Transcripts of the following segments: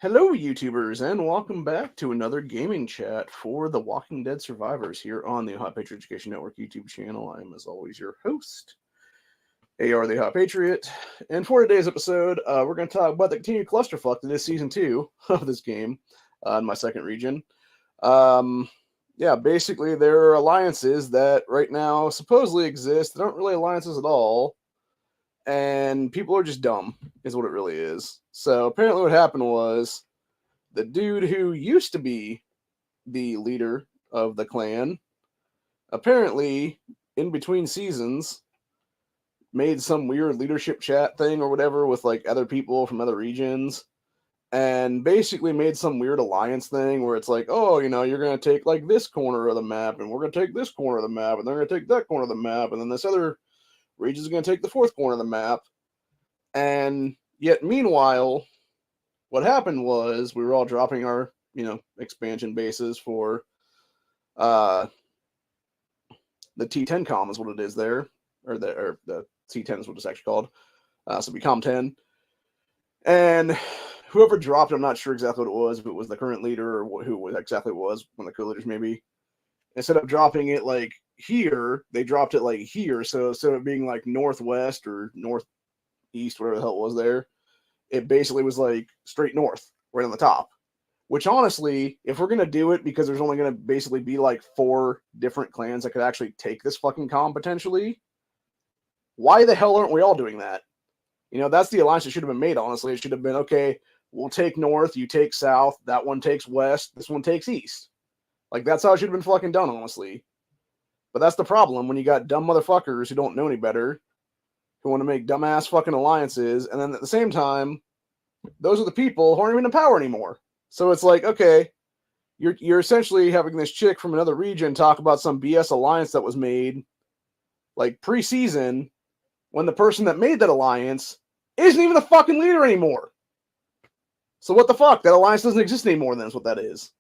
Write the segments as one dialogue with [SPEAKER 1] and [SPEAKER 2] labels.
[SPEAKER 1] Hello, YouTubers, and welcome back to another gaming chat for The Walking Dead Survivors here on the Hot Patriot Education Network YouTube channel. I am, as always, your host, AR the Hot Patriot. And for today's episode, we're going to talk about the continued clusterfuck that is Season 2 of this game in my second region. Basically, there are alliances that right now supposedly exist. They aren't really alliances at all. And people are just dumb, is what it really is. So apparently what happened was the dude who used to be the leader of the clan, apparently, in between seasons, made some weird leadership chat thing or whatever with like other people from other regions, and basically made some weird alliance thing where it's like, oh, you're going to take like this corner of the map, and we're going to take this corner of the map, and they're going to take that corner of the map, and then this other region is going to take the fourth corner of the map. And yet, meanwhile, what happened was we were all dropping our, expansion bases for the T10 com is what it is there, or the T10 is what it's actually called. So it'd be Com 10. And whoever dropped it, I'm not sure exactly what it was, if it was the current leader or who exactly it was, one of the co-leaders maybe. Instead of dropping it like here, they dropped it like here. So instead of being like northwest or northeast, whatever the hell it was there, it basically was like straight north, right on the top. Which honestly, if we're going to do it, because there's only going to basically be like 4 different clans that could actually take this fucking com potentially, why the hell aren't we all doing that? That's the alliance that should have been made, honestly. It should have been, okay, we'll take north, you take south, that one takes west, this one takes east. Like, that's how it should have been fucking done, honestly. But that's the problem when you got dumb motherfuckers who don't know any better, who want to make dumbass fucking alliances, and then at the same time, those are the people who aren't even in power anymore. So it's like, okay, you're essentially having this chick from another region talk about some BS alliance that was made like pre-season when the person that made that alliance isn't even the fucking leader anymore. So what the fuck? That alliance doesn't exist anymore, then is what that is.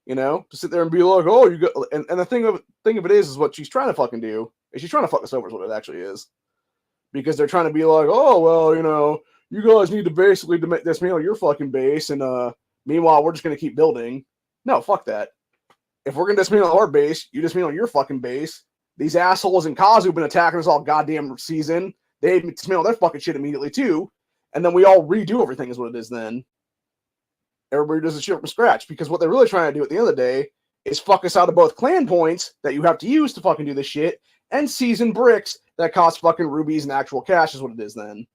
[SPEAKER 1] To sit there and be like, oh, you got, and the thing of it is what she's trying to fucking do is she's trying to fuck us over is what it actually is. Because they're trying to be like, oh, well, you guys need to basically dismantle your fucking base, and meanwhile, we're just going to keep building. No, fuck that. If we're going to dismantle our base, you dismantle your fucking base. These assholes in Kazu have been attacking us all goddamn season. They dismantle their fucking shit immediately, too. And then we all redo everything is what it is then. Everybody does the shit from scratch. Because what they're really trying to do at the end of the day is fuck us out of both clan points that you have to use to fucking do this shit, and season bricks that cost fucking rubies and actual cash is what it is then.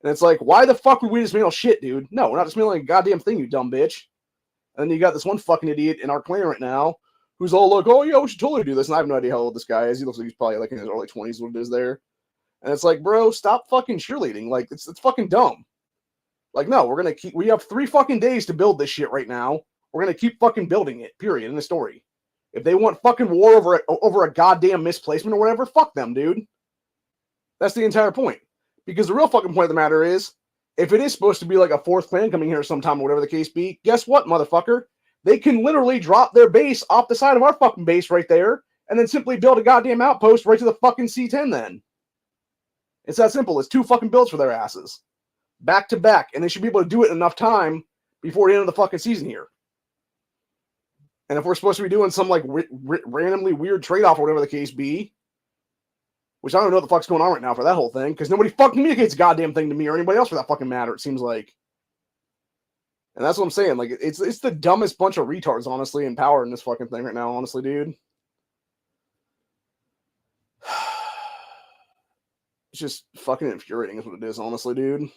[SPEAKER 1] And it's like, why the fuck would we dismantle shit, dude? No, we're not dismantling a goddamn thing, you dumb bitch. And then you got this one fucking idiot in our clan right now who's all like, oh yeah, we should totally do this. And I have no idea how old this guy is. He looks like he's probably like in his early 20s, what it is there. And it's like, bro, stop fucking cheerleading. Like, it's fucking dumb. Like, no, we have 3 fucking days to build this shit right now. We're gonna keep fucking building it, period, in the story. If they want fucking war over a goddamn misplacement or whatever, fuck them, dude. That's the entire point. Because the real fucking point of the matter is, if it is supposed to be like a 4th clan coming here sometime or whatever the case be, guess what, motherfucker? They can literally drop their base off the side of our fucking base right there, and then simply build a goddamn outpost right to the fucking C10 then. It's that simple. It's 2 fucking builds for their asses. Back to back. And they should be able to do it in enough time before the end of the fucking season here. And if we're supposed to be doing some like randomly weird trade-off or whatever the case be, which I don't know what the fuck's going on right now for that whole thing, because nobody fucking communicates a goddamn thing to me or anybody else for that fucking matter, it seems like. And that's what I'm saying. Like, it's the dumbest bunch of retards, honestly, in power in this fucking thing right now, honestly, dude. It's just fucking infuriating is what it is, honestly, dude.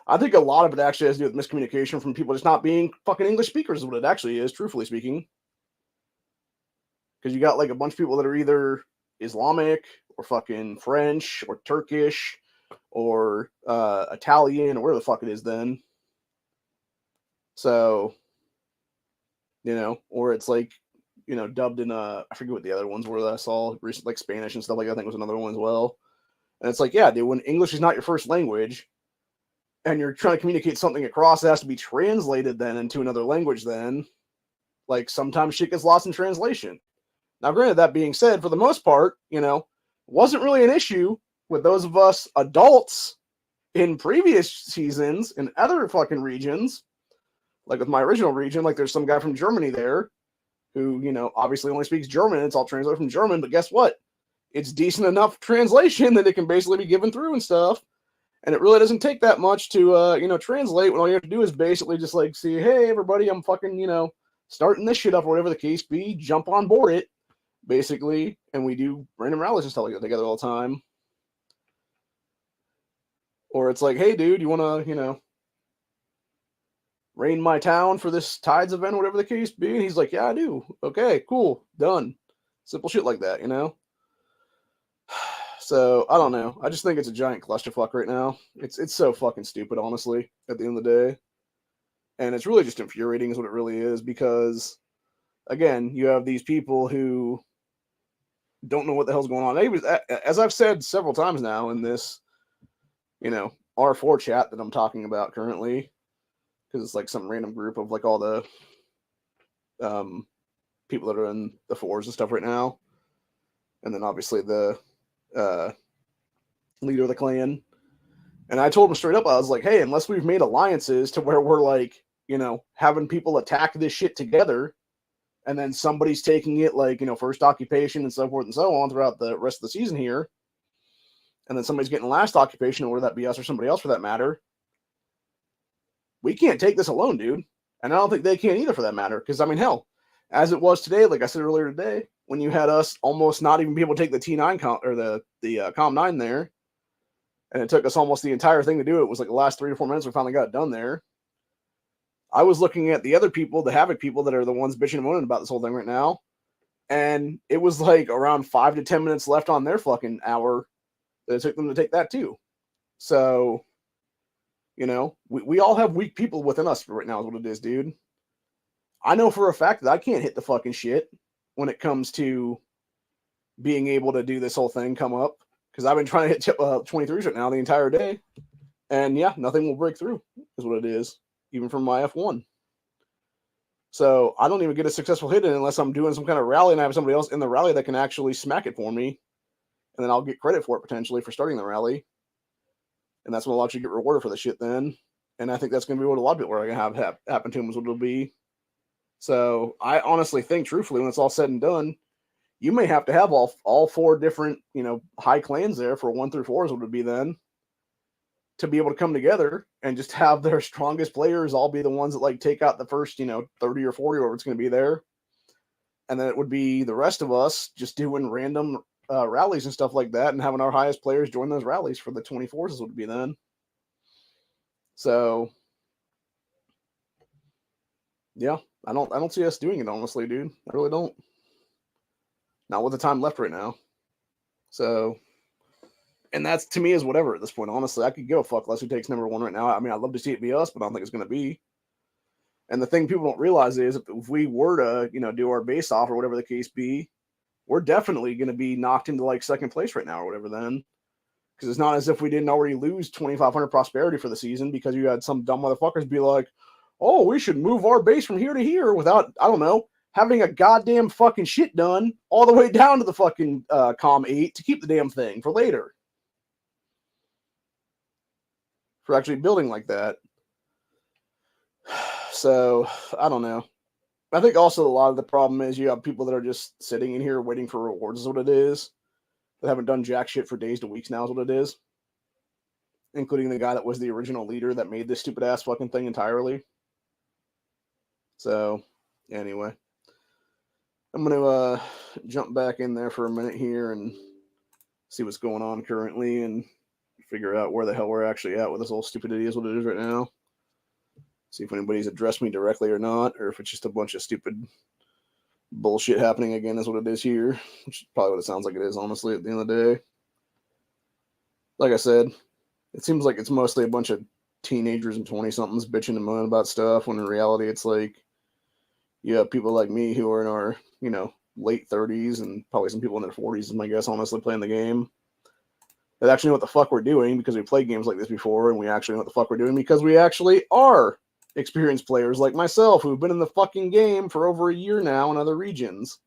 [SPEAKER 1] I think a lot of it actually has to do with miscommunication from people just not being fucking English speakers is what it actually is, truthfully speaking. Because you got like a bunch of people that are either Islamic or fucking French or Turkish or Italian or whatever the fuck it is then. So, or it's like, dubbed in, I forget what the other ones were that I saw recently, like Spanish and stuff like that. I think was another one as well. And it's like, yeah, dude, when English is not your first language and you're trying to communicate something across that has to be translated then into another language then, like sometimes shit gets lost in translation. Now, granted, that being said, for the most part, wasn't really an issue with those of us adults in previous seasons in other fucking regions, like with my original region, like there's some guy from Germany there who, you know, obviously only speaks German. It's all translated from German, but guess what? It's decent enough translation that it can basically be given through and stuff. And it really doesn't take that much to, you know, translate when all you have to do is basically just like see, hey, everybody, I'm fucking, you know, starting this shit up or whatever the case be, jump on board it, basically. And we do random rallies and stuff like that together all the time. Or it's like, hey, dude, you want to, you know, raid my town for this Tides event, whatever the case be? And he's like, yeah, I do. Okay, cool, done. Simple shit like that, you know? So, I don't know. I just think it's a giant clusterfuck right now. It's so fucking stupid, honestly, at the end of the day. And it's really just infuriating is what it really is because, again, you have these people who don't know what the hell's going on. As I've said several times now in this, you know, R4 chat that I'm talking about currently, because it's like some random group of like all the people that are in the fours and stuff right now. And then obviously the leader of the clan. And I told him straight up, I was like, hey, unless we've made alliances to where we're like, you know, having people attack this shit together, and then somebody's taking it like, you know, first occupation and so forth and so on throughout the rest of the season here, and then somebody's getting last occupation, or whether that be us or somebody else for that matter, we can't take this alone, dude. And I don't think they can either for that matter. Because, I mean, hell, as it was today, like I said earlier today, when you had us almost not even be able to take the T9 or the Com 9 there, and it took us almost the entire thing to do it. It was like the last 3 or 4 minutes we finally got it done there. I was looking at the other people, the Havoc people that are the ones bitching and moaning about this whole thing right now, and it was like around 5 to 10 minutes left on their fucking hour that it took them to take that too. So, you know, we all have weak people within us right now is what it is, dude. I know for a fact that I can't hit the fucking shit when it comes to being able to do this whole thing come up, because I've been trying to hit 23s right now the entire day, and yeah, nothing will break through is what it is, even from my F1. So I don't even get a successful hit in unless I'm doing some kind of rally and I have somebody else in the rally that can actually smack it for me, and then I'll get credit for it potentially for starting the rally, and that's when I'll actually get rewarded for the shit then. And I think that's going to be what a lot of people are going to have happen to them is what it'll be. So I honestly think, truthfully, when it's all said and done, you may have to have all 4 different, you know, high clans there for 1 through 4 is what it would be then, to be able to come together and just have their strongest players all be the ones that like take out the first, you know, 30 or 40 or whatever it's going to be there. And then it would be the rest of us just doing random rallies and stuff like that and having our highest players join those rallies for the 24s is what it would be then. So, yeah, I don't see us doing it, honestly, dude. I really don't. Not with the time left right now. So, and that's, to me, is whatever at this point, honestly. I could give a fuck less who takes number 1 right now. I mean, I'd love to see it be us, but I don't think it's going to be. And the thing people don't realize is if we were to, you know, do our base off or whatever the case be, we're definitely going to be knocked into like 2nd place right now or whatever then. Because it's not as if we didn't already lose 2,500 prosperity for the season because you had some dumb motherfuckers be like, oh, we should move our base from here to here without, I don't know, having a goddamn fucking shit done all the way down to the fucking Com 8 to keep the damn thing for later. For actually building like that. So, I don't know. I think also a lot of the problem is you have people that are just sitting in here waiting for rewards is what it is. That haven't done jack shit for days to weeks now is what it is. Including the guy that was the original leader that made this stupid ass fucking thing entirely. So, anyway. I'm going to jump back in there for a minute here and see what's going on currently and figure out where the hell we're actually at with this whole stupidity is what it is right now. See if anybody's addressed me directly or not, or if it's just a bunch of stupid bullshit happening again is what it is here, which is probably what it sounds like it is, honestly, at the end of the day. Like I said, it seems like it's mostly a bunch of teenagers and 20-somethings bitching and moaning about stuff, when in reality it's like you have people like me who are in our, you know, late 30s and probably some people in their 40s, is my guess, honestly, playing the game. That actually know what the fuck we're doing because we played games like this before, and we actually know what the fuck we're doing because we actually are experienced players like myself who've been in the fucking game for over a year now in other regions.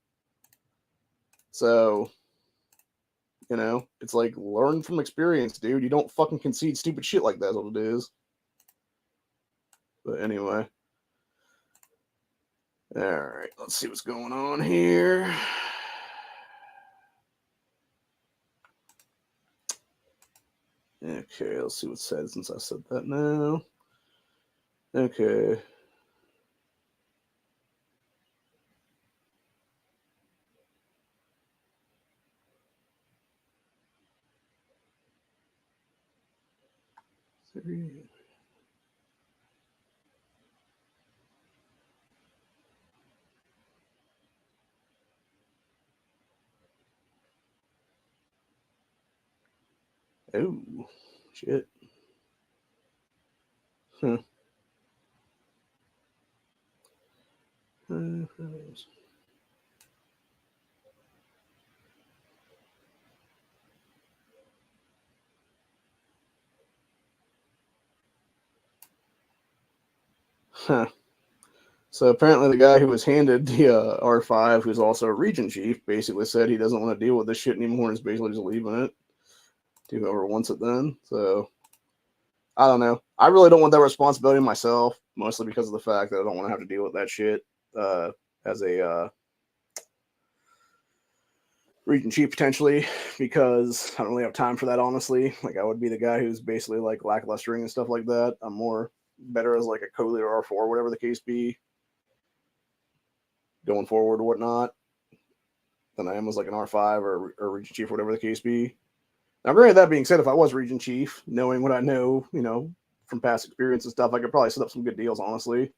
[SPEAKER 1] So, You know, it's like, learn from experience, dude. You don't fucking concede stupid shit like that's what it is. But anyway. All right, let's see what's going on here. Okay, let's see what's said since I said that now. Okay. Oh, shit. Huh. Huh. So apparently the guy who was handed the R5, who's also a region chief, basically said he doesn't want to deal with this shit anymore and is basically just leaving it to whoever wants it then. So I don't know. I really don't want that responsibility myself, mostly because of the fact that I don't want to have to deal with that shit as a region chief potentially, because I don't really have time for that, honestly. Like, I would be the guy who's basically like lacklustering and stuff like that. I'm more better as like a co-leader R4, whatever the case be, going forward or whatnot, than I am as like an R5 or region chief, whatever the case be. Now, granted, that being said, if I was region chief, knowing what I know, you know, from past experience and stuff, I could probably set up some good deals, honestly,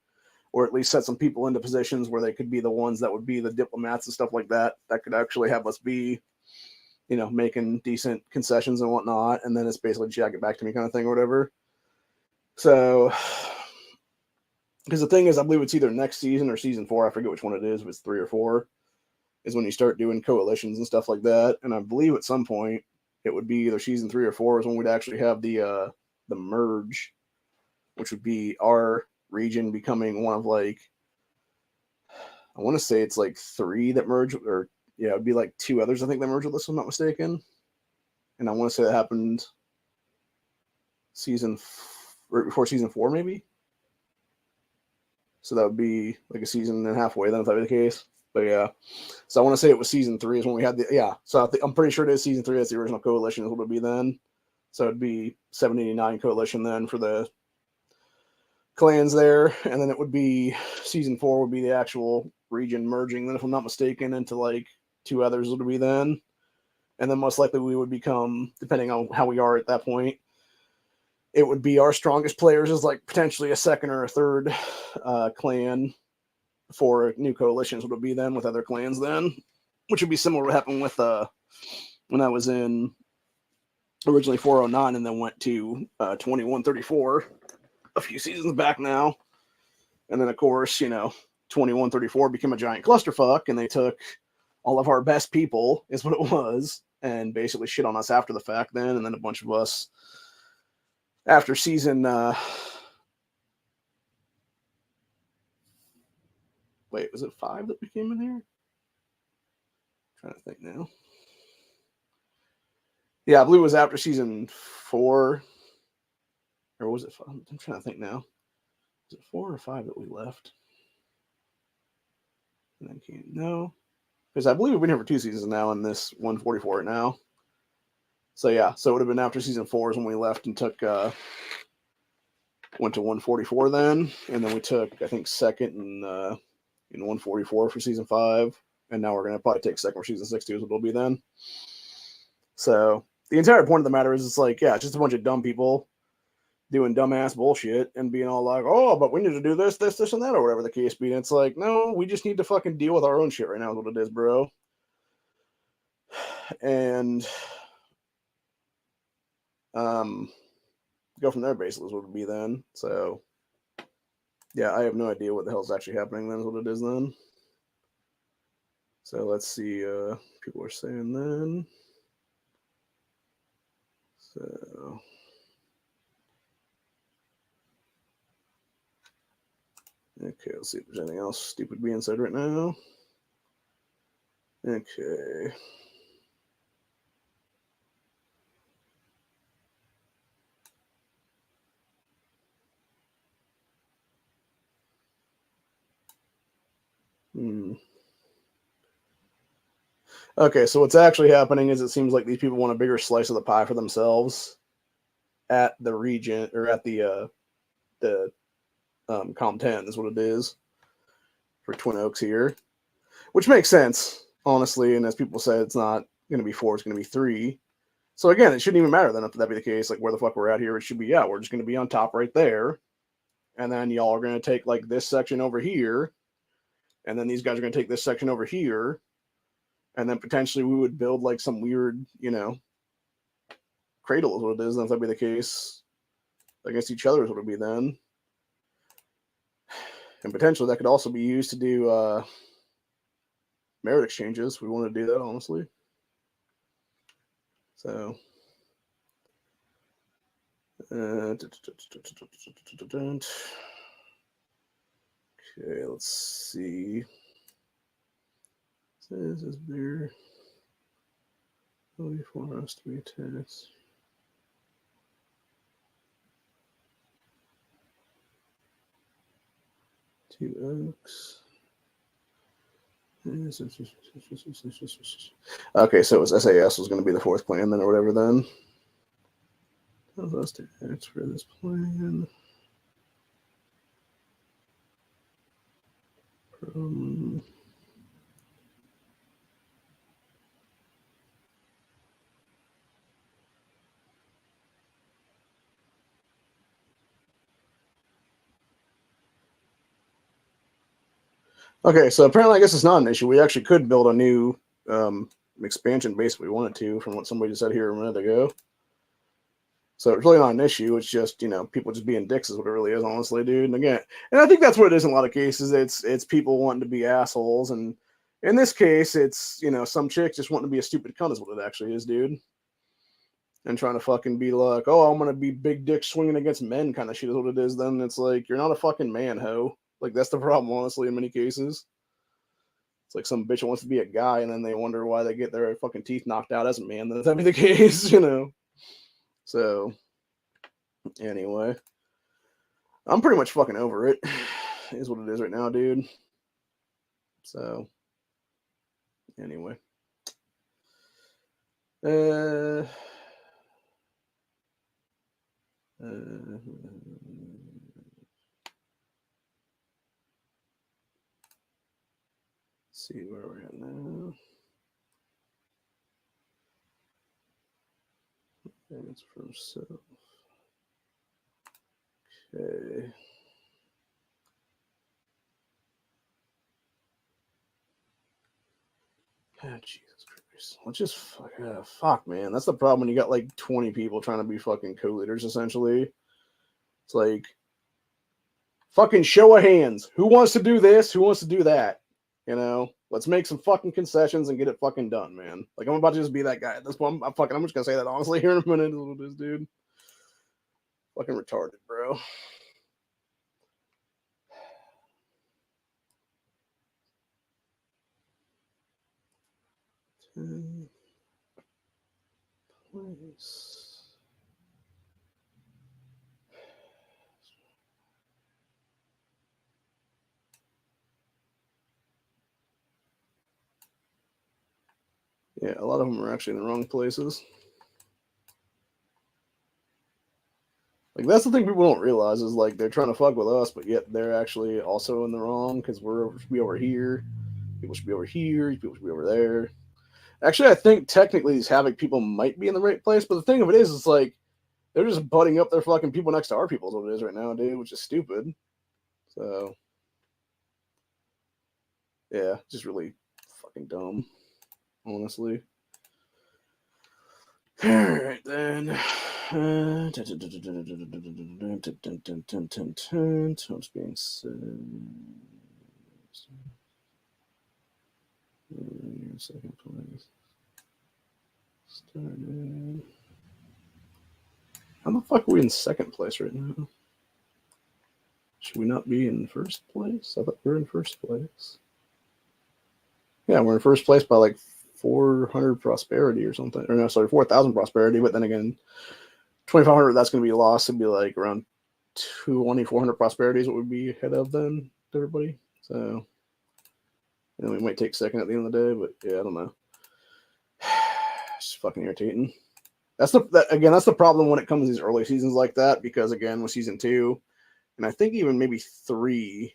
[SPEAKER 1] or at least set some people into positions where they could be the ones that would be the diplomats and stuff like that, that could actually have us be, you know, making decent concessions and whatnot, and then it's basically jack it back to me kind of thing or whatever. So, because the thing is, I believe it's either next season or season 4. I forget which one it is. If it's 3 or 4, is when you start doing coalitions and stuff like that. And I believe at some point it would be either season 3 or 4 is when we'd actually have the merge, which would be our region becoming one of like, I want to say it's like 3 that merge, or yeah, it'd be like 2 others I think that merge with us, if I'm not mistaken. And I want to say that happened right before season 4, maybe. So that would be like a season and halfway then, if that were the case. But yeah, so I want to say it was season 3 is when we had the, yeah. So I'm pretty sure it is season 3. That's the original coalition is what it would be then. So it'd be 789 coalition then for the clans there, and then it would be season 4 would be the actual region merging. Then, if I'm not mistaken, into like 2 others would be then, and then most likely we would become, depending on how we are at that point, it would be our strongest players as like potentially a second or a third clan for new coalitions would be then with other clans then, which would be similar to what happened with when I was in originally 409 and then went to 2134 a few seasons back now. And then, of course, you know, 2134 became a giant clusterfuck, and they took all of our best people, is what it was, and basically shit on us after the fact then. And then a bunch of us after season wait, was it 5 that we came in here? I'm trying to think now. Yeah, I believe it was after season 4. Or was it 5? I'm trying to think now. Was it 4 or 5 that we left? And then came, no. Because I believe we've been here for 2 seasons now in this 144 now. So yeah, so it would have been after season 4 is when we left and took went to 144 then, and then we took, I think, second in 144 for season 5, and now we're gonna probably take second for season 6 too, is what it'll be then. So the entire point of the matter is, it's like, yeah, it's just a bunch of dumb people doing dumbass bullshit and being all like, oh, but we need to do this, this, this, and that, or whatever the case be. And it's like, no, we just need to fucking deal with our own shit right now, is what it is, bro. And go from there, basically, is what it would be then. So yeah, I have no idea what the hell's actually happening then, is what it is then. So let's see, people are saying then. So okay, let's see if there's anything else stupid being said right now. Okay. Okay, so what's actually happening is it seems like these people want a bigger slice of the pie for themselves at the region or at the Com 10 is what it is for Twin Oaks here, which makes sense, honestly. And as people say, it's not going to be 4, it's going to be 3. So again, it shouldn't even matter then if that be the case. Like where the fuck we're at here, it should be, yeah, we're just going to be on top right there. And then y'all are going to take like this section over here. And then these guys are going to take this section over here. And then potentially we would build like some weird, cradle is what it is. And if that be the case, against each other is what it would be then. And potentially that could also be used to do merit exchanges. We want to do that, honestly. So. Okay, let's see. This is bigger. Only for us to be tennis. Two Oaks. Okay, so it was SAS was going to be the 4th plan then, or whatever then. Let's do X for this plan. Okay, so apparently I guess it's not an issue. We actually could build a new expansion base if we wanted to, from what somebody said here a minute ago. So it's really not an issue. It's just, people just being dicks is what it really is, honestly, dude. And again, and I think that's what it is in a lot of cases. It's people wanting to be assholes. And in this case, it's, some chick just wanting to be a stupid cunt is what it actually is, dude. And trying to fucking be like, oh, I'm going to be big dick swinging against men kind of shit is what it is. Then it's like, you're not a fucking man, ho. Like, that's the problem, honestly, in many cases. It's like some bitch wants to be a guy, and then they wonder why they get their fucking teeth knocked out as a man. Then that'd be the case, So, anyway. I'm pretty much fucking over it. Is what it is right now, dude. So, anyway. See where we're at now. It's from self. Okay. Oh, Jesus Christ. Let's just fuck, man. That's the problem when you got like 20 people trying to be fucking co-leaders, essentially. It's like, fucking show of hands. Who wants to do this? Who wants to do that? Let's make some fucking concessions and get it fucking done, man. Like, I'm about to just be that guy at this point. I'm just gonna say that honestly here in a minute. Is what it is, dude. Fucking retarded, bro. Place. Yeah, a lot of them are actually in the wrong places. Like, that's the thing people don't realize is, like, they're trying to fuck with us, but yet they're actually also in the wrong because we should be over here. People should be over here. People should be over there. Actually, I think technically these Havoc people might be in the right place, but the thing of it is, it's like, they're just butting up their fucking people next to our people is what it is right now, dude, which is stupid. So, yeah, just really fucking dumb, honestly. All right, then. What's being said? Second place. Started. How the fuck are we in second place right now? Should we not be in first place? I thought we were in first place. Yeah, we're in first place by like 400 prosperity or something. Or no, sorry, 4,000 prosperity. But then again, 2,500, that's going to be lost. It'd be like around 2,400 prosperity is what we'd be ahead of then, everybody. So, And we might take second at the end of the day, but yeah, I don't know. It's fucking irritating. That's the problem when it comes to these early seasons like that, because again, with season 2, and I think even maybe 3,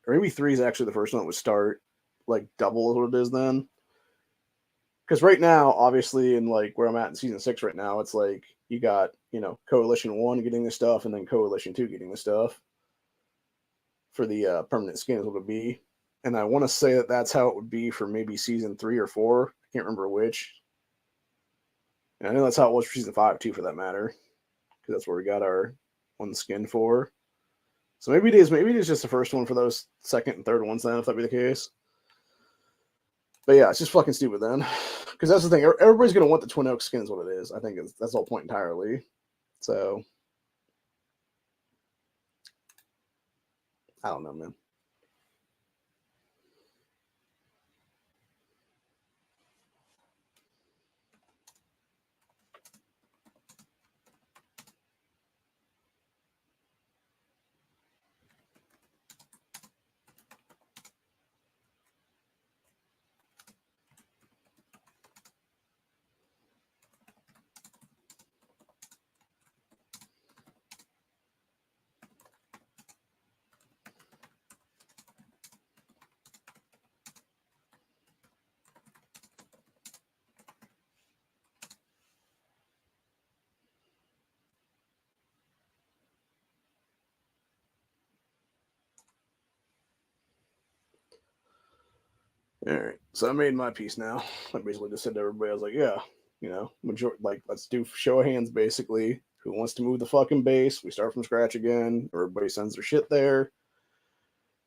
[SPEAKER 1] or maybe 3 is actually the first one that would start like double what it is then. Because right now, obviously, in like where I'm at in season 6 right now, it's like you got, Coalition 1 getting the stuff, and then Coalition 2 getting the stuff for the permanent skin is what it would be. And I want to say that that's how it would be for maybe season 3 or 4. I can't remember which. And I know that's how it was for season 5 too, for that matter, because that's where we got our one skin for. So maybe it is just the first one for those second and third ones then, if that be the case. But yeah, it's just fucking stupid then, because that's the thing. Everybody's gonna want the Twin Oak skin is what it is. I think that's the whole point entirely. So I don't know, man. All right, so I made my piece now. I basically just said to everybody, I was like, yeah, let's do show of hands, basically. Who wants to move the fucking base? We start from scratch again. Everybody sends their shit there.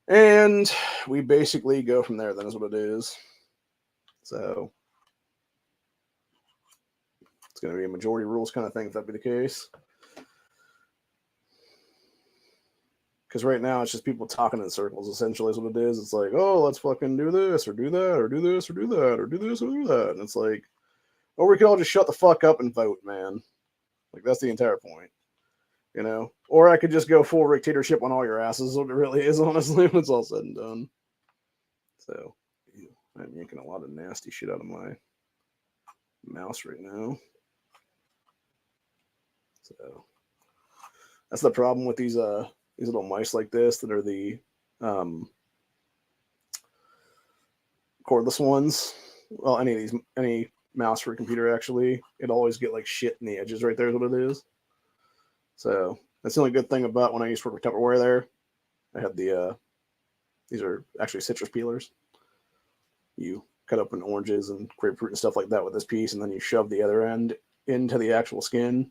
[SPEAKER 1] And we basically go from there, then is what it is. So it's going to be a majority rules kind of thing, if that be the case. Because right now it's just people talking in circles, essentially, is what it is. It's like, oh, let's fucking do this, or do that, or do this, or do that, or do this, or do that. And it's like, or we can all just shut the fuck up and vote, man. Like, that's the entire point. Or I could just go full dictatorship on all your asses, what it really is, honestly, when it's all said and done. So, I'm yanking a lot of nasty shit out of my mouse right now. So, that's the problem with these little mice like this that are the cordless ones. Well, any mouse for a computer, actually, it always get like shit in the edges right there is what it is. So that's the only good thing about when I used to work with Tupperware there. I had these are actually citrus peelers. You cut open oranges and grapefruit and stuff like that with this piece, and then you shove the other end into the actual skin,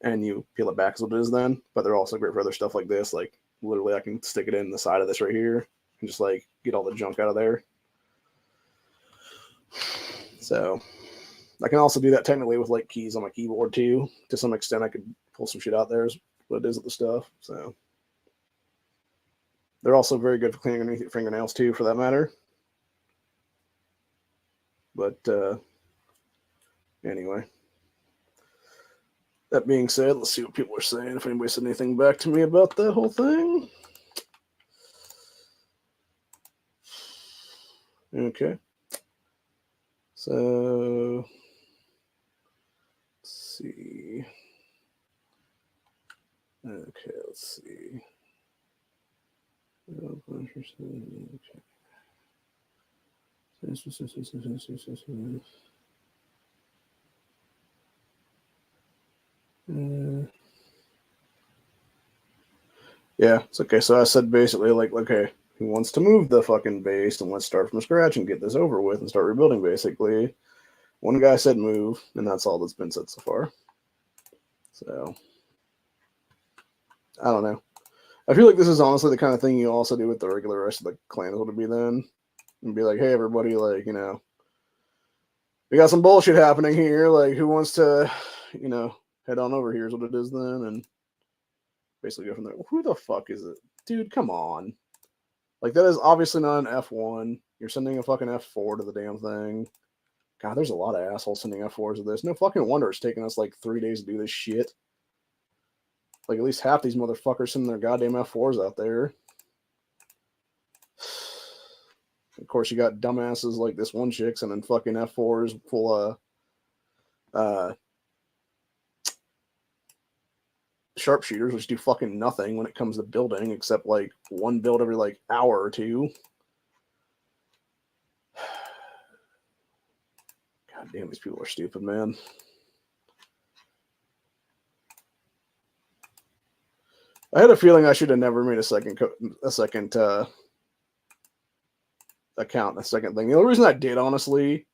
[SPEAKER 1] and you peel it back as what it is then. But they're also great for other stuff like this. Like, literally, I can stick it in the side of this right here and just, like, get all the junk out of there. So I can also do that technically with, like, keys on my keyboard, too. To some extent, I could pull some shit out there is what it is with the stuff. So they're also very good for cleaning underneath your fingernails, too, for that matter. But anyway. That being said, let's see what people are saying. If anybody said anything back to me about that whole thing. Okay. So, let's see. Okay, let's see. Yeah, it's okay. So I said basically, like, okay, who wants to move the fucking base, and let's start from scratch and get this over with and start rebuilding, basically. One guy said move, and that's all that's been said so far. So, I don't know. I feel like this is honestly the kind of thing you also do with the regular rest of the clans would be then. And be like, hey, everybody, like, we got some bullshit happening here. Like, who wants to, head on over here is what it is then. And basically go from there. Who the fuck is it? Dude, come on. Like, that is obviously not an F1. You're sending a fucking F4 to the damn thing. God, there's a lot of assholes sending F4s to this. No fucking wonder it's taking us like 3 days to do this shit. Like, at least half these motherfuckers sending their goddamn F4s out there. of course, you got dumbasses like this one chick and then fucking F4s full of sharpshooters, which do fucking nothing when it comes to building, except like one build every like hour or two. God damn, these people are stupid, man. I had a feeling I should have never made a second account, a second thing. The only reason I did, honestly,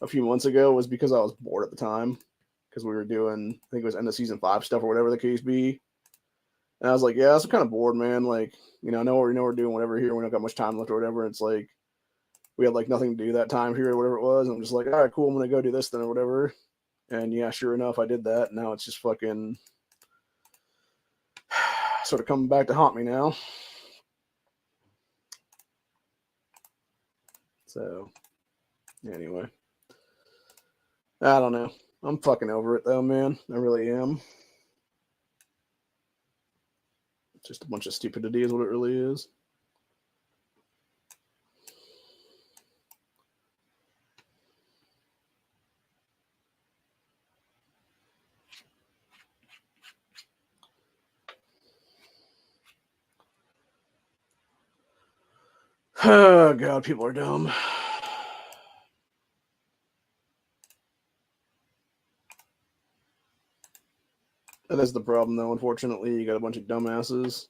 [SPEAKER 1] a few months ago was because I was bored at the time, because we were doing, I think it was end of season 5 stuff or whatever the case be. And I was like, yeah, I'm kind of bored, man. Like, I know we're doing whatever here. We don't got much time left or whatever. It's like we had like nothing to do that time period or whatever it was. And I'm just like, all right, cool. I'm gonna go do this then or whatever. And yeah, sure enough, I did that. Now it's just fucking sort of coming back to haunt me now. So anyway, I don't know. I'm fucking over it though, man. I really am. Just a bunch of stupidity is what it really is. Oh god, people are dumb. That is the problem, though. Unfortunately, you got a bunch of dumbasses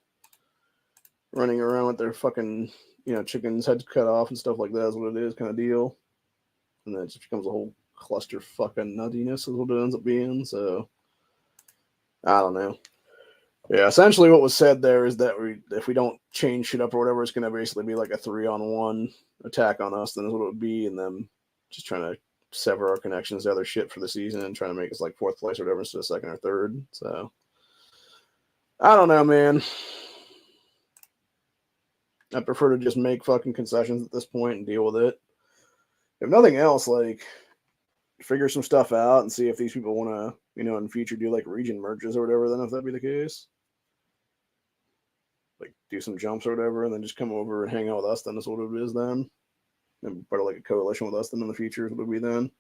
[SPEAKER 1] running around with their fucking, chickens' heads cut off and stuff like that. Is what it is, kind of deal. And then it just becomes a whole cluster fucking nuttiness, is what it ends up being. So, I don't know. Yeah, essentially what was said there is that if we don't change shit up or whatever, it's going to basically be like a 3-on-1 attack on us. Then is what it would be, and then just trying to sever our connections to other shit for the season and trying to make us like 4th place or whatever instead of 2nd or 3rd. So I don't know, man. I prefer to just make fucking concessions at this point and deal with it. If nothing else, like figure some stuff out and see if these people want to, in the future do like region merges or whatever. Then if that'd be the case, like do some jumps or whatever, and then just come over and hang out with us. Then is what it is then. And part of like a coalition with us then in the future is what it would be then.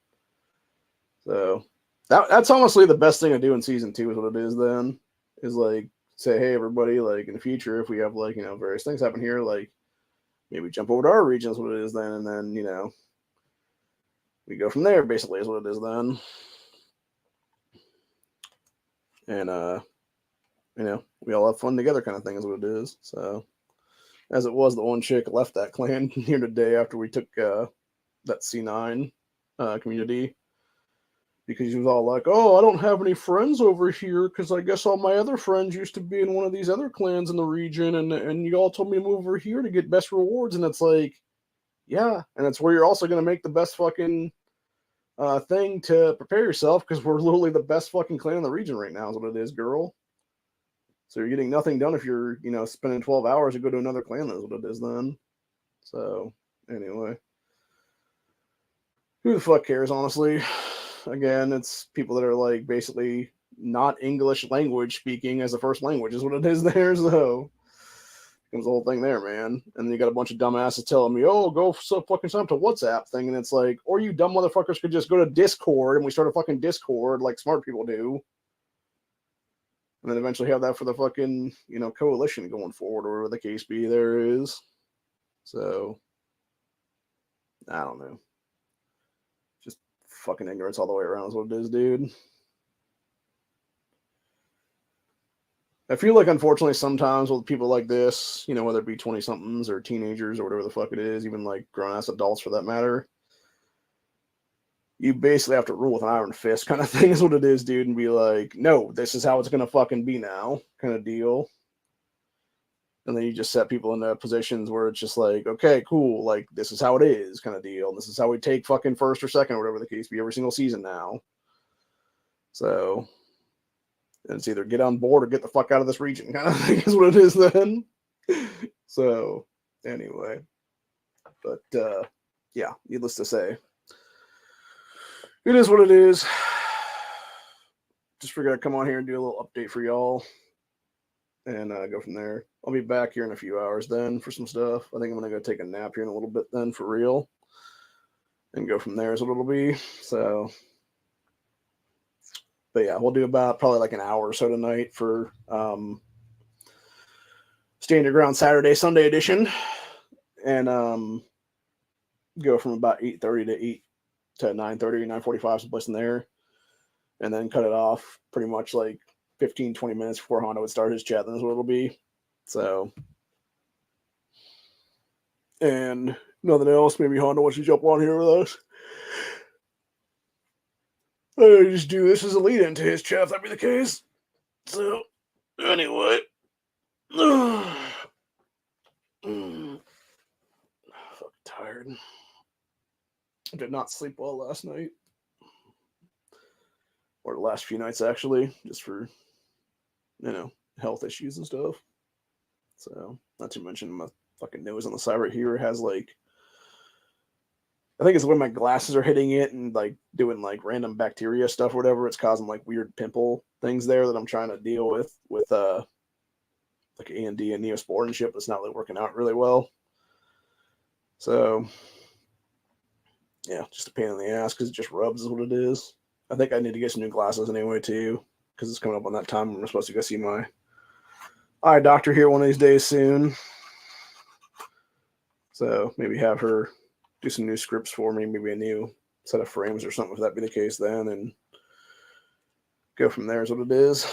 [SPEAKER 1] So that's honestly the best thing to do in season 2 is what it is then. Is like say, hey everybody, like in the future if we have like, various things happen here, like maybe jump over to our region is what it is then, and then, we go from there basically is what it is then. And we all have fun together kind of thing is what it is. So as it was, the one chick left that clan here today after we took that C9 community, because she was all like, oh, I don't have any friends over here because I guess all my other friends used to be in one of these other clans in the region, and you all told me to move over here to get best rewards. And it's like, yeah, and it's where you're also going to make the best fucking thing to prepare yourself, because we're literally the best fucking clan in the region right now is what it is, girl. So you're getting nothing done if you're, spending 12 hours to go to another clan. That's what it is then. So anyway, who the fuck cares, honestly? Again, it's people that are like basically not English language speaking as a first language is what it is there. So comes the whole thing there, man. And then you got a bunch of dumbasses telling me, oh, go so fucking sign up to WhatsApp thing. And it's like, or you dumb motherfuckers could just go to Discord and we start a fucking Discord like smart people do. And then eventually have that for the fucking, coalition going forward, or whatever the case be there is. So, I don't know. Just fucking ignorance all the way around is what it is, dude. I feel like, unfortunately, sometimes with people like this, whether it be 20-somethings or teenagers or whatever the fuck it is, even like grown-ass adults for that matter, you basically have to rule with an iron fist kind of thing is what it is, dude, and be like, no, this is how it's going to fucking be now kind of deal. And then you just set people into positions where it's just like, okay, cool, like, this is how it is kind of deal. And this is how we take fucking 1st or 2nd or whatever the case be every single season now. So it's either get on board or get the fuck out of this region kind of thing is what it is then. So anyway, but yeah, needless to say, it is what it is. Just figured I'd come on here and do a little update for y'all. and go from there. I'll be back here in a few hours then for some stuff. I think I'm gonna go take a nap here in a little bit then for real, and go from there is what it'll be. So, but yeah, we'll do about probably like an hour or so tonight for Stand Your Ground Saturday Sunday edition, and go from about 8:30 to 8 to 9:30, 9:45, someplace in there, and then cut it off pretty much like 15, 20 minutes before Honda would start his chat. That's what it'll be. So, and nothing else. Maybe Honda wants to jump on here with us. I just do this as a lead into his chat if that be the case. So, anyway. Fucking tired. I did not sleep well last night. Or the last few nights, actually, just for, health issues and stuff. So, not to mention my fucking nose on the side right here has like, I think it's when my glasses are hitting it and like doing like random bacteria stuff or whatever. It's causing like weird pimple things there that I'm trying to deal with like A&D and Neosporin and shit, but it's not really working out really well. So, yeah, just a pain in the ass because it just rubs is what it is. I think I need to get some new glasses anyway too, because it's coming up on that time when we're supposed to go see my eye doctor here one of these days soon. So maybe have her do some new scripts for me, maybe a new set of frames or something if that be the case then, and go from there is what it is.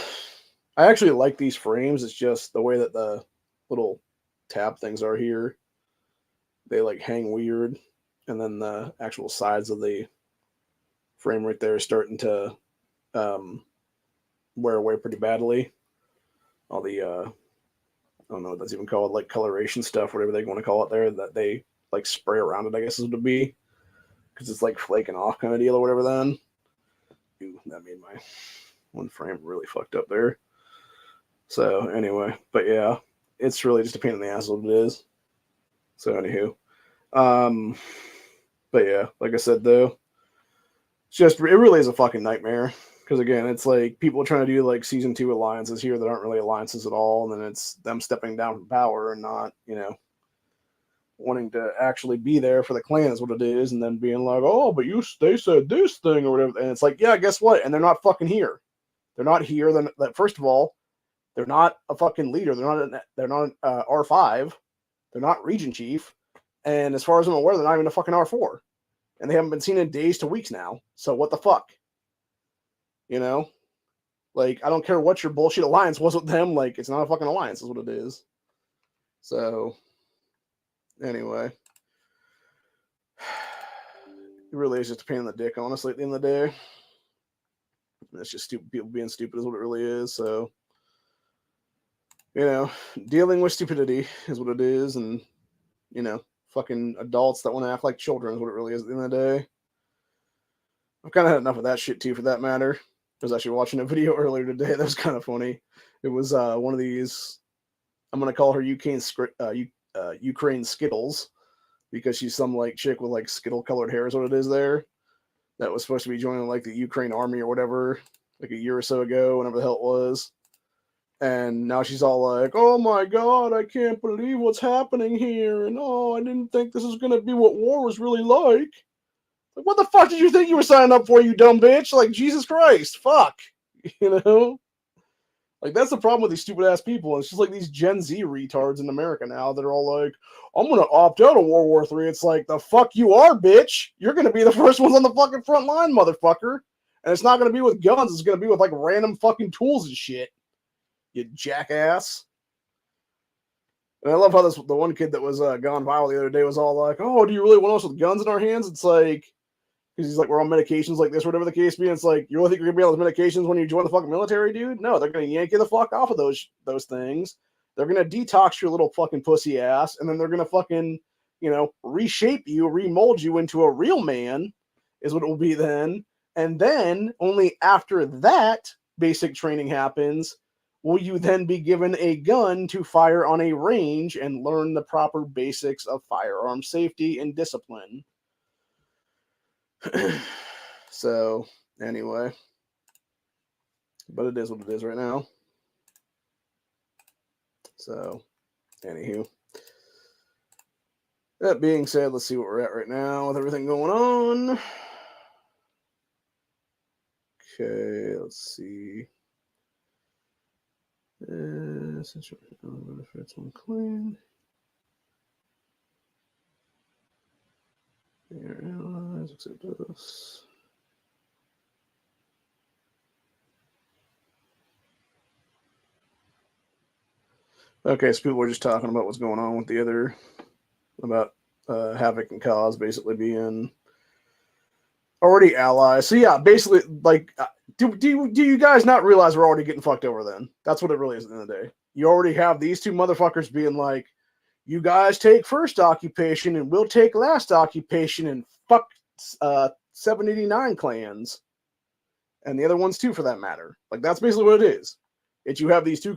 [SPEAKER 1] I actually like these frames. It's just the way that the little tab things are here. They like hang weird. And then the actual sides of the frame right there is starting to wear away pretty badly. All the, I don't know what that's even called, like coloration stuff, whatever they want to call it there, that they like spray around it, I guess is what it would be. Because it's like flaking off kind of deal or whatever then. Ooh, that made my one frame really fucked up there. So anyway, but yeah, it's really just a pain in the ass what it is. So anywho, but yeah, like I said though, it really is a fucking nightmare. Because again, it's like people trying to do like season 2 alliances here that aren't really alliances at all, and then it's them stepping down from power and not, wanting to actually be there for the clan is what it is, and then being like, oh, but they said this thing or whatever, and it's like, yeah, guess what? And they're not fucking here. They're not here. Then first of all, they're not a fucking leader. They're not R5. They're not region chief. And as far as I'm aware, they're not even a fucking R4. And they haven't been seen in days to weeks now. So what the fuck? Like, I don't care what your bullshit alliance was with them. Like, it's not a fucking alliance is what it is. So, anyway. It really is just a pain in the dick, honestly, at the end of the day. It's just stupid people being stupid is what it really is. So, dealing with stupidity is what it is. And, fucking adults that want to act like children is what it really is at the end of the day. I've kind of had enough of that shit too, for that matter. I was actually watching a video earlier today that was kind of funny. It was one of these, I'm going to call her Ukraine Skittles, because she's some like chick with like Skittle colored hair is what it is there. That was supposed to be joining like the Ukraine army or whatever, like a year or so ago, whenever the hell it was. And now she's all like, oh my God, I can't believe what's happening here. And oh, I didn't think this was going to be what war was really like. Like, what the fuck did you think you were signing up for, you dumb bitch? Like, Jesus Christ, fuck. Like, that's the problem with these stupid ass people. It's just like these Gen Z retards in America now that are all like, I'm going to opt out of World War III. It's like, the fuck you are, bitch. You're going to be the first ones on the fucking front line, motherfucker. And it's not going to be with guns. It's going to be with like random fucking tools and shit. You jackass. And I love how the one kid that was gone viral the other day was all like, oh, do you really want us with guns in our hands? It's like, because he's like, we're on medications like this, whatever the case be. And it's like, you really think you're going to be on those medications when you join the fucking military, dude? No, they're going to yank you the fuck off of those things. They're going to detox your little fucking pussy ass. And then they're going to fucking, reshape you, remold you into a real man is what it will be then. And then only after that basic training happens will you then be given a gun to fire on a range and learn the proper basics of firearm safety and discipline. So, anyway. But it is what it is right now. So, anywho. That being said, let's see what we're at right now with everything going on. Okay, let's see. Essential benefits one claim. Analyze, accept this. Okay, so people were just talking about what's going on with the other, about Havoc and Cause basically being already allies. So yeah, basically, like, do you guys not realize we're already getting fucked over then? That's what it really is at the end of the day. You already have these two motherfuckers being like, you guys take first occupation and we'll take last occupation and fuck 789 clans. And the other ones too, for that matter. Like, that's basically what it is. It's you have these two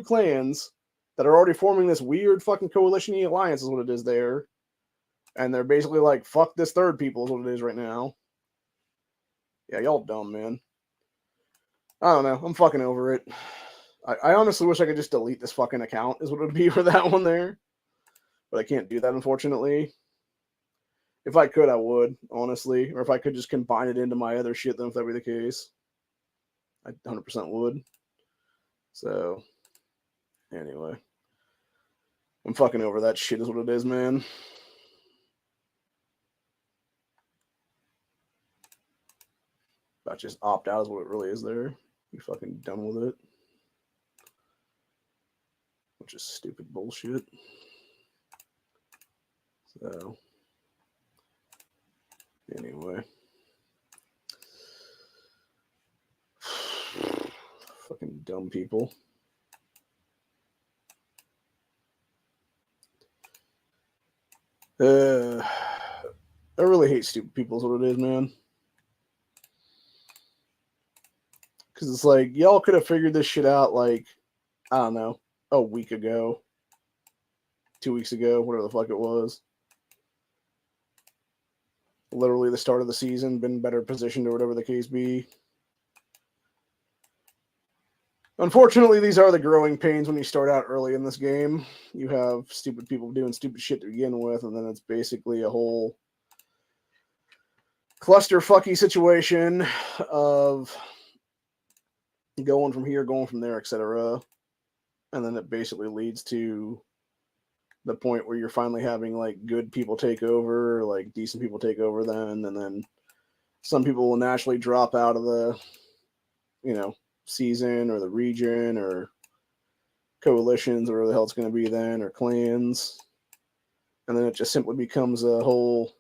[SPEAKER 1] clans that are already forming this weird fucking coalition-y alliance is what it is there. And they're basically like, fuck this third people is what it is right now. Yeah, y'all dumb, man. I don't know. I'm fucking over it. I honestly wish I could just delete this fucking account is what it would be for that one there. But I can't do that, unfortunately. If I could, I would, honestly. Or if I could just combine it into my other shit, then if that were the case, I 100% would. So, anyway. I'm fucking over that shit is what it is, man. About just opt out is what it really is there. You fucking done with it. Which is stupid bullshit. So, anyway. Fucking dumb people. I really hate stupid people is what it is, man. Because it's like, y'all could have figured this shit out, like, I don't know, a week ago, 2 weeks ago, whatever the fuck it was. Literally the start of the season, been better positioned or whatever the case be. Unfortunately, these are the growing pains when you start out early in this game. You have stupid people doing stupid shit to begin with, and then it's basically a whole clusterfucky situation of going from here, going from there, etc. And then it basically leads to the point where you're finally having like good people take over, like decent people take over then, and then some people will naturally drop out of the, season or the region or coalitions or whatever the hell it's going to be then, or clans. And then it just simply becomes a whole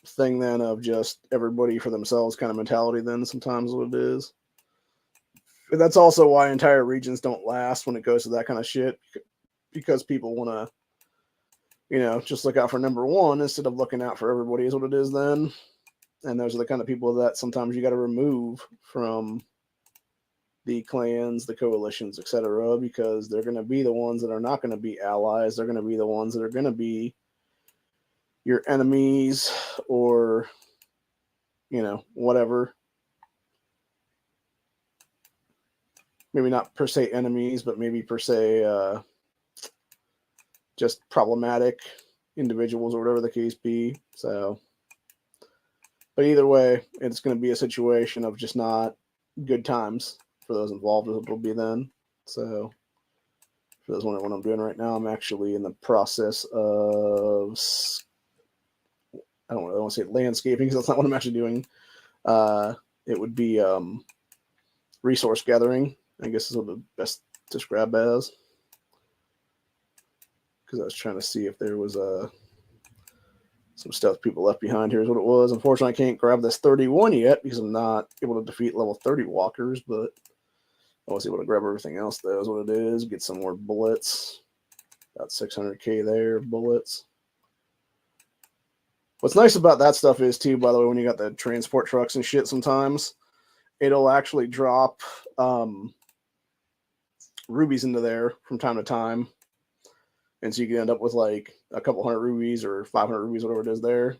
[SPEAKER 1] thing then of just everybody for themselves kind of mentality then sometimes what it is. But that's also why entire regions don't last when it goes to that kind of shit, because people want to, just look out for number one instead of looking out for everybody is what it is then. And those are the kind of people that sometimes you got to remove from the clans, the coalitions, etc., because they're going to be the ones that are not going to be allies. They're going to be the ones that are going to be your enemies or, whatever. Maybe not per se enemies, but maybe per se just problematic individuals or whatever the case be. So, but either way, it's going to be a situation of just not good times for those involved as it will be then. So, for those wondering what I'm doing right now, I'm actually in the process of, I don't want to say landscaping because that's not what I'm actually doing. It would be resource gathering, I guess is what the best described as. Because I was trying to see if there was some stuff people left behind. Here's what it was. Unfortunately, I can't grab this 31 yet because I'm not able to defeat level 30 walkers, but I was able to grab everything else, though, is what it is. Get some more bullets. About 600k there, bullets. What's nice about that stuff is, too, by the way, when you got the transport trucks and shit sometimes, it'll actually drop rubies into there from time to time. And so you can end up with like a couple hundred rubies or 500 rubies, whatever it is there,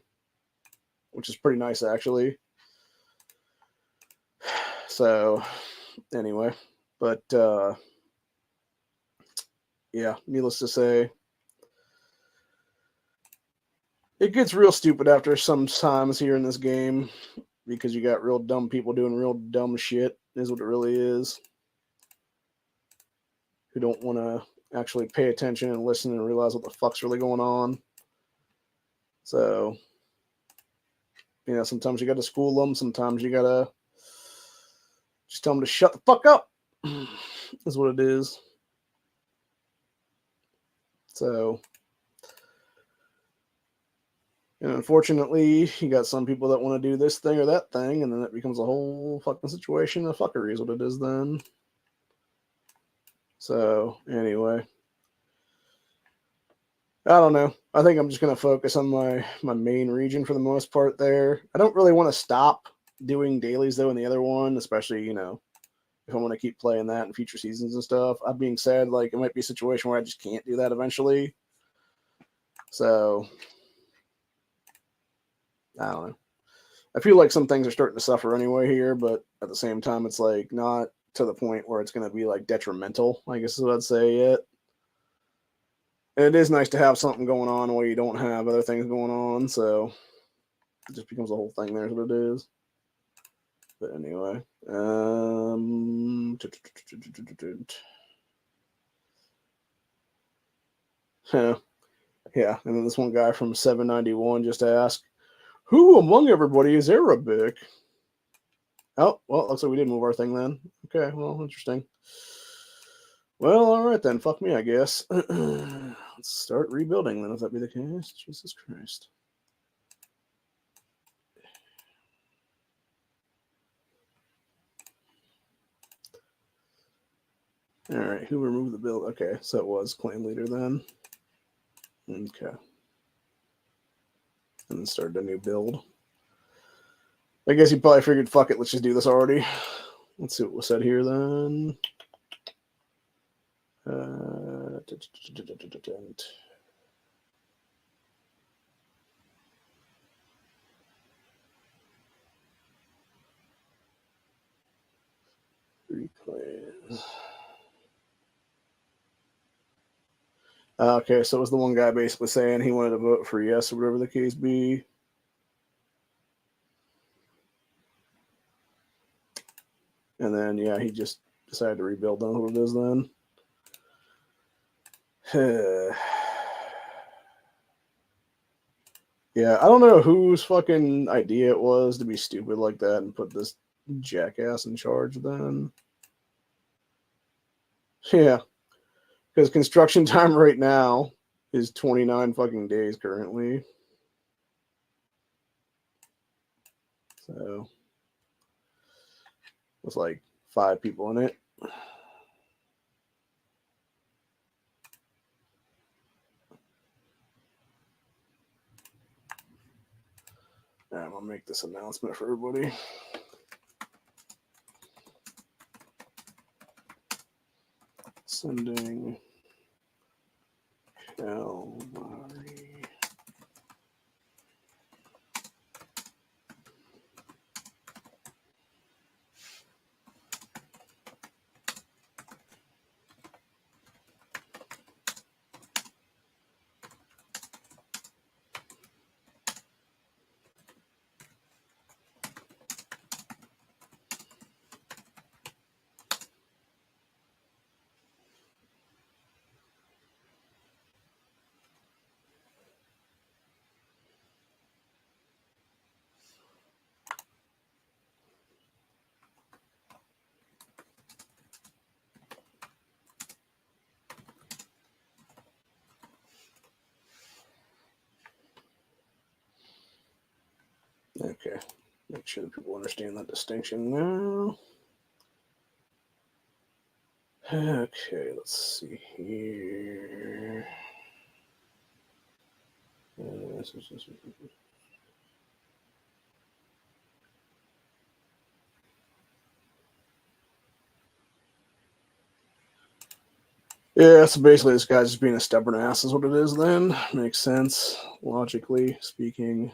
[SPEAKER 1] which is pretty nice, actually. So, anyway, but yeah, needless to say, it gets real stupid after some times here in this game because you got real dumb people doing real dumb shit, is what it really is. Who don't want to actually pay attention and listen and realize what the fuck's really going on. So, you know, sometimes you got to school them. Sometimes you got to just tell them to shut the fuck up, is what it is. So, and unfortunately, you got some people that want to do this thing or that thing, and then it becomes a whole fucking situation of fuckery, is what it is then. So, anyway. I don't know. I think I'm just going to focus on my main region for the most part there. I don't really want to stop doing dailies, though, in the other one, especially, you know, if I want to keep playing that in future seasons and stuff. I'm being said, like, it might be a situation where I just can't do that eventually. So, I don't know. I feel like some things are starting to suffer anyway here, but at the same time, it's, like, not to the point where it's going to be, like, detrimental, I guess is what I'd say yet. And it is nice to have something going on where you don't have other things going on, so it just becomes a whole thing. There's what it is. But anyway, yeah. And then this one guy from 791 just asked, "Who among everybody is Arabic?" Oh, well, looks like we did move our thing then. Okay, well, interesting. Well, all right then. Fuck me, I guess. Let's start rebuilding then, if that be the case. Jesus Christ. All right, who removed the build? Okay, so it was clan leader then. Okay. And then started a new build. I guess he probably figured, fuck it, let's just do this already. Let's see what was said here then. Replays. Okay, so it was the one guy basically saying he wanted to vote for yes or whatever the case be. And then, yeah, he just decided to rebuild on what it is then. Yeah, I don't know whose fucking idea it was to be stupid like that and put this jackass in charge then. Yeah, because construction time right now is 29 fucking days currently. So, with like 5 people in it. All right, I'm going to make this announcement for everybody. Sending Calvary. Okay, make sure that people understand that distinction now. Okay, let's see here. Yeah, so basically this guy's just being a stubborn ass is what it is then. Makes sense, logically speaking.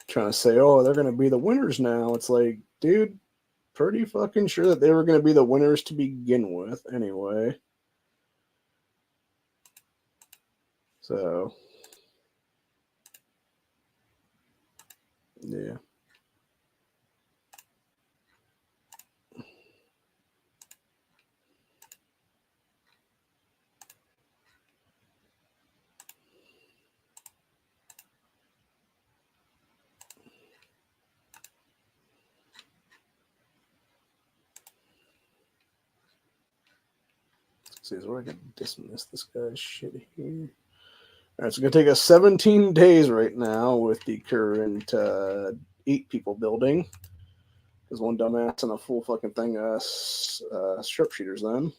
[SPEAKER 1] Trying to say, oh, they're going to be the winners now. It's like, dude, pretty fucking sure that they were going to be the winners to begin with anyway. So, yeah. Let's see, is where I can dismiss this guy's shit here. All right, it's going to take us 17 days right now with the current 8 people building. There's one dumbass and a full fucking thing sharpshooters then.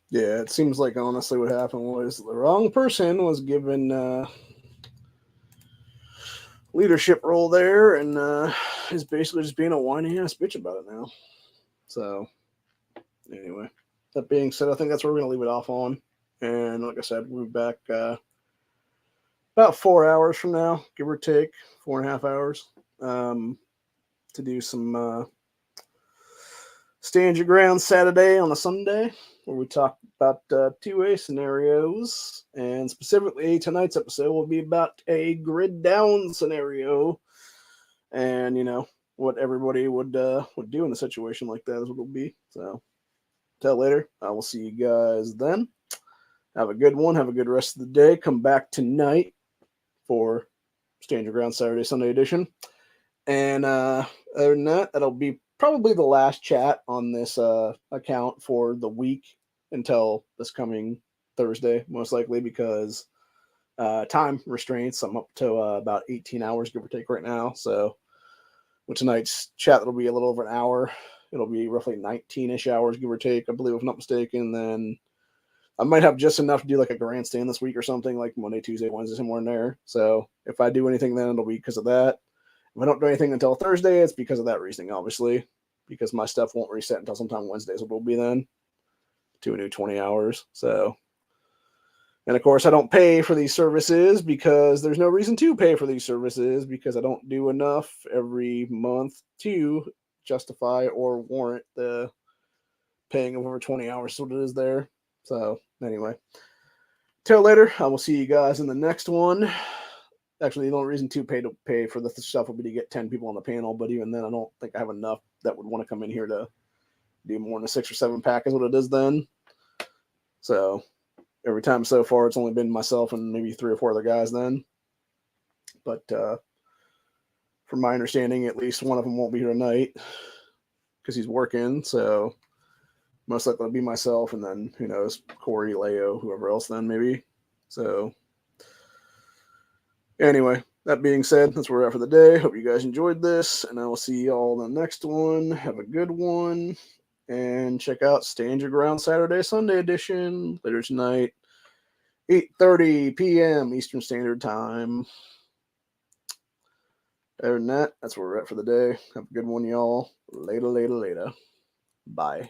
[SPEAKER 1] Yeah, it seems like honestly what happened was the wrong person was given leadership role there and is basically just being a whiny ass bitch about it now. So, anyway, that being said, I think that's where we're going to leave it off on. And like I said, we'll be back about 4 hours from now, give or take, 4.5 hours, to do some Stand Your Ground Saturday on a Sunday, where we talk about 2A scenarios. And specifically, tonight's episode will be about a grid down scenario. And, you know, what everybody would do in a situation like that is what it'll be. So, till later. I will see you guys then. Have a good one. Have a good rest of the day. Come back tonight for Stand Your Ground Saturday, Sunday edition. And other than that, that'll be probably the last chat on this account for the week until this coming Thursday, most likely, because time restraints. I'm up to about 18 hours, give or take, right now. So with tonight's chat, that'll be a little over an hour. It'll be roughly 19-ish hours, give or take, I believe, if I'm not mistaken. Then I might have just enough to do like a grandstand this week or something, like Monday, Tuesday, Wednesday, somewhere in there. So if I do anything, then it'll be because of that. If I don't do anything until Thursday, it's because of that reasoning, obviously, because my stuff won't reset until sometime Wednesdays. It will be then to a new 20 hours. So, and of course, I don't pay for these services because there's no reason to pay for these services because I don't do enough every month to justify or warrant the paying of over 20 hours. So what it is there. So anyway, till later. I will see you guys in the next one. Actually, the only reason to pay for the stuff would be to get 10 people on the panel, but even then, I don't think I have enough that would want to come in here to do more than a 6 or 7 pack is what it is then. So every time so far, it's only been myself and maybe 3 or 4 other guys then. But from my understanding, at least one of them won't be here tonight because he's working. So most likely it'll be myself, and then who knows, Corey, Leo, whoever else then maybe. So anyway, that being said, that's where we're at for the day. Hope you guys enjoyed this, and I will see you all in the next one. Have a good one, and check out Stand Your Ground Saturday, Sunday edition later tonight, 8:30 p.m. Eastern Standard Time. Other than that, that's where we're at for the day. Have a good one, y'all. Later. Bye.